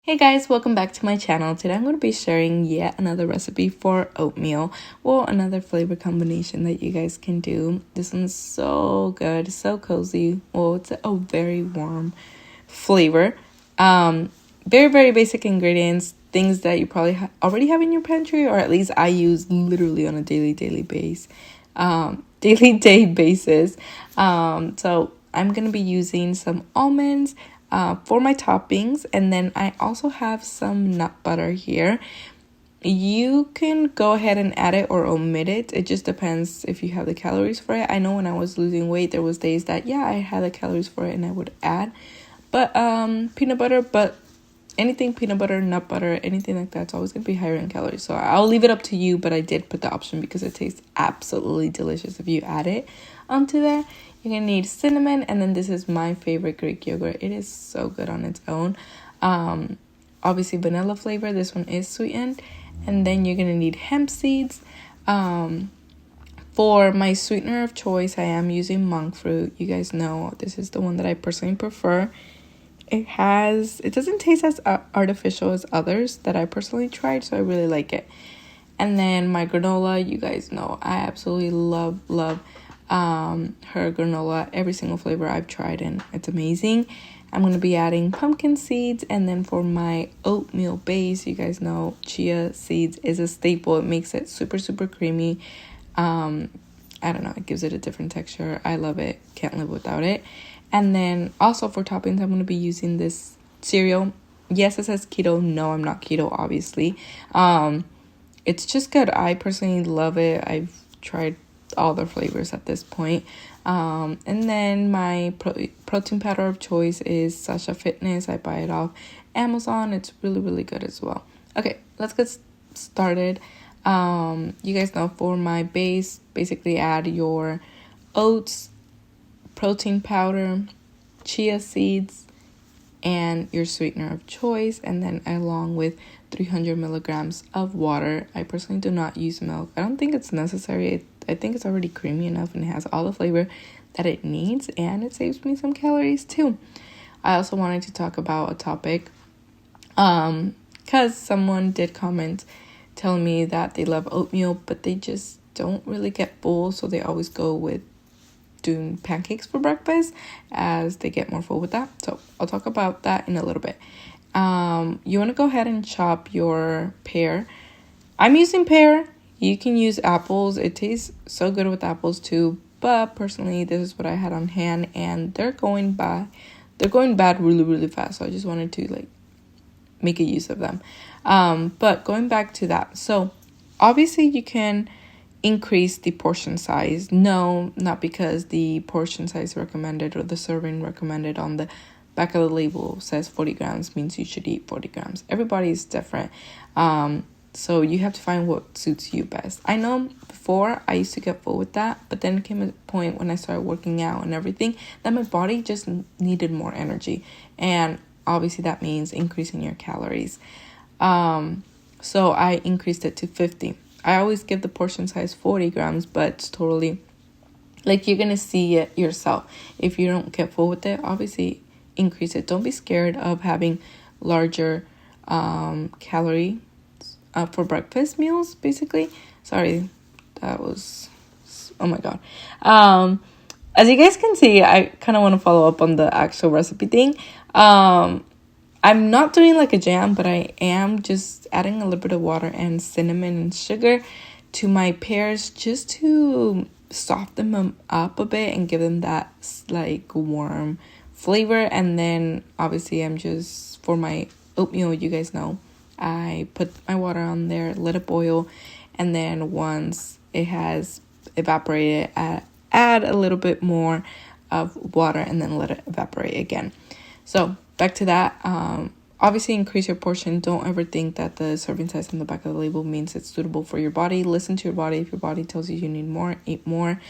Hey guys, welcome back to my channel. Today I'm going to be sharing yet another recipe for oatmeal. Well, another flavor combination that you guys can do. This one's so good, so cozy. Well, it's a very warm flavor. Very basic ingredients, things that you probably already have in your pantry, or at least I use literally on a daily basis. So I'm going to be using some almonds for my toppings, and then I also have some nut butter here. You can go ahead and add it or omit it. It just depends if you have the calories for it. I know when I was losing weight, there was days that I had the calories for it and I would add but peanut butter, but anything peanut butter, nut butter, anything like that's always gonna be higher in calories. So I'll leave it up to you, but I did put the option because it tastes absolutely delicious if you add it onto there. You're gonna need cinnamon, and then this is my favorite Greek yogurt. It is so good on its own. Obviously vanilla flavor. This one is sweetened, and then you're gonna need hemp seeds. For my sweetener of choice, I am using monkfruit. You guys know this is the one that I personally prefer. It doesn't taste as artificial as others that I personally tried, so I really like it. And then my granola, you guys know I absolutely love her granola. Every single flavor I've tried, and it's amazing. I'm going to be adding pumpkin seeds, and then for my oatmeal base, you guys know chia seeds is a staple. It makes it super creamy. I don't know, it gives it a different texture. I love it. Can't live without it. And then also for toppings, I'm going to be using this cereal. Yes, it says keto. No, I'm not keto, obviously. It's just good. I personally love it. I've tried all the flavors at this point. And then my protein powder of choice is Sasha Fitness. I buy it off Amazon. It's really good as well. Okay, let's get started. You guys know for my base, basically add your oats, protein powder, chia seeds, and your sweetener of choice, and then along with 300 milligrams of water. I personally do not use milk. I don't think it's necessary. I think it's already creamy enough and it has all the flavor that it needs, and it saves me some calories too. I also wanted to talk about a topic because someone did comment telling me that they love oatmeal, but they just don't really get full, so they always go with doing pancakes for breakfast as they get more full with that. So I'll talk about that in a little bit. You want to go ahead and chop your pear. I'm using pear. You can use apples. It tastes so good with apples too, but personally this is what I had on hand, and they're going bad really fast, so I just wanted to make a use of them. But going back to that, so obviously you can increase the portion size. No, not because the portion size recommended or the serving recommended on the back of the label says 40 grams means you should eat 40 grams. Everybody is different. So you have to find what suits you best. I know before I used to get full with that, but then came a point when I started working out and everything that my body just needed more energy. And obviously that means increasing your calories. So I increased it to 50. I always give the portion size 40 grams, but it's totally you're going to see it yourself. If you don't get full with it, obviously increase it. Don't be scared of having larger calorie for breakfast meals, basically. Sorry, that was, oh my God. As you guys can see, I kind of want to follow up on the actual recipe thing. I'm not doing a jam, but I am just adding a little bit of water and cinnamon and sugar to my pears just to soften them up a bit and give them that warm flavor. And then obviously I'm just, for my oatmeal, you guys know, I put my water on there, let it boil, and then once it has evaporated, add a little bit more of water and then let it evaporate again. So back to that, obviously increase your portion. Don't ever think that the serving size on the back of the label means it's suitable for your body. Listen to your body. If your body tells you need more, eat more.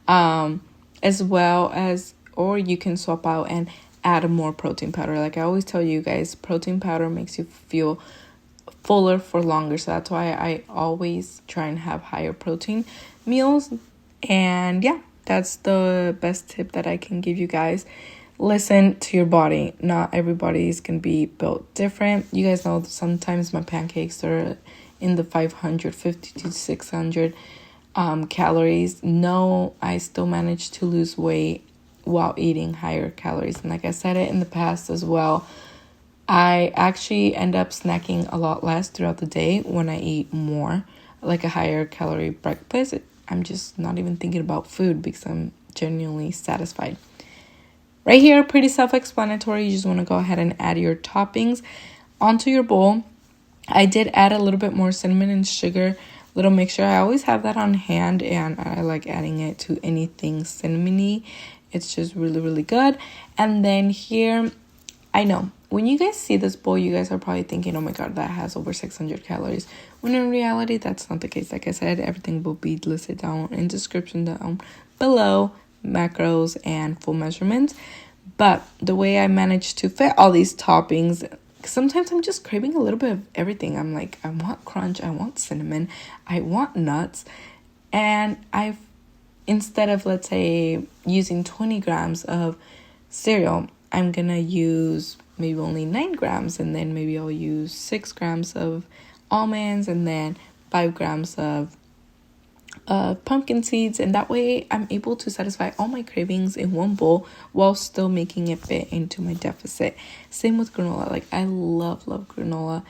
As well as, or you can swap out and add more protein powder. Like I always tell you guys, protein powder makes you feel fuller for longer. So that's why I always try and have higher protein meals. And yeah, that's the best tip that I can give you guys. listen to your body. Not everybody's gonna be built different. You guys know sometimes my pancakes are in the 550 to 600 calories. No, I still manage to lose weight while eating higher calories. And like I said it in the past as well, I actually end up snacking a lot less throughout the day when I eat more, like a higher calorie breakfast. I'm just not even thinking about food because I'm genuinely satisfied. Right here, pretty self-explanatory. You just want to go ahead and add your toppings onto your bowl. I did add a little bit more cinnamon and sugar, little mixture. I always have that on hand, and I like adding it to anything cinnamony. It's just really, really good. And then here, I know when you guys see this bowl, you guys are probably thinking, oh my god, that has over 600 calories. When in reality, that's not the case. Like I said, everything will be listed down in description down below, macros and full measurements. But the way I managed to fit all these toppings, sometimes I'm just craving a little bit of everything. I'm like, I want crunch, I want cinnamon, I want nuts. And instead of, let's say, using 20 grams of cereal, I'm gonna use maybe only 9 grams, and then maybe I'll use 6 grams of almonds, and then 5 grams of pumpkin seeds, and that way I'm able to satisfy all my cravings in one bowl while still making it fit into my deficit. Same with granola. Like, I love granola.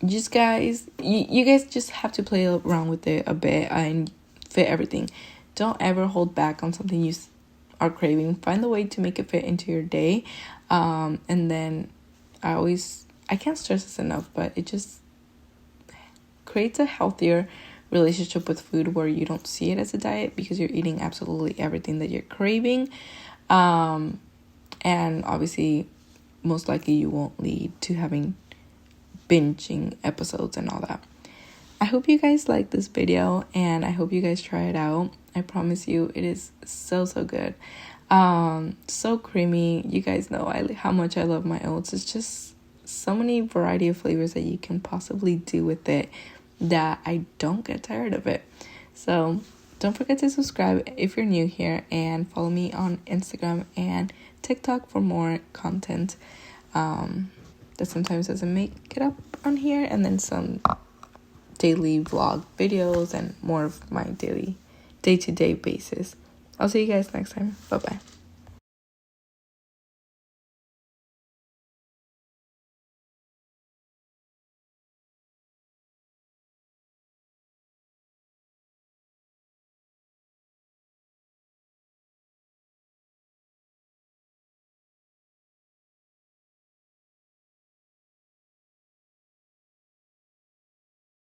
You guys just have to play around with it a bit and fit everything. Don't ever hold back on something you are craving. Find the way to make it fit into your day. And then I can't stress this enough, but it just creates a healthier relationship with food where you don't see it as a diet because you're eating absolutely everything that you're craving. And obviously, most likely you won't lead to having binging episodes and all that. I hope you guys like this video, and I hope you guys try it out. I promise you it is so good. So creamy. You guys know how much I love my oats. It's just so many variety of flavors that you can possibly do with it that I don't get tired of it. So don't forget to subscribe if you're new here, and follow me on Instagram and TikTok for more content that sometimes doesn't make it up on here, and then some daily vlog videos and more of my daily day-to-day basis. I'll see you guys next time. Bye-bye.